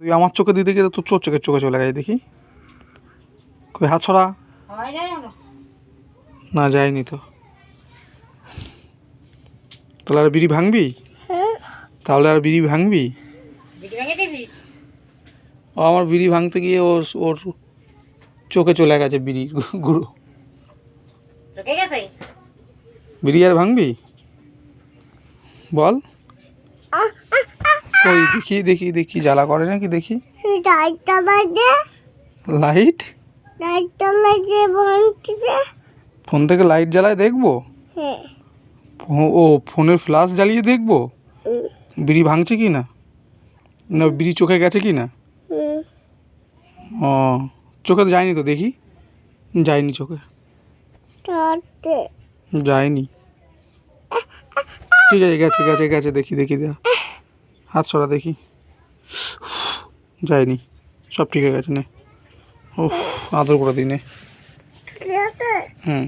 তুই আমার চোখে দিতে গিয়ে তোর চোখে চোখে চলে গেছে দেখি। কই হাত ছড়া। না যায়নি তো। তাহলে আর বিড়ি ভাঙবি? তাহলে আর বিড়ি ভাঙবি? ও আমার বিড়ি ভাঙতে গিয়ে ওর চোখে চলে গেছে বিড়ি গুঁড়ো। বিড়ি আর ভাঙবি বল? কই দেখি দেখি দেখি জ্বালা করে নাকি দেখি। লাইট ফোন থেকে লাইট জ্বালায় দেখবো? ও ফোনের ফ্ল্যাশ জ্বালিয়ে দেখবো বিড়ি ভাঙছে কি না, না বিড়ি চোখে গেছে কি না। ও চোখে তো যায়নি তো দেখি। যায়নি চোখে, যায়নি। ঠিক আছে গেছে গেছে গেছে দেখি দেখি দে হাত সরা দেখি। যায়নি, সব ঠিক হয়ে গেছে নে। ও আদর করে দিই নে। হুম।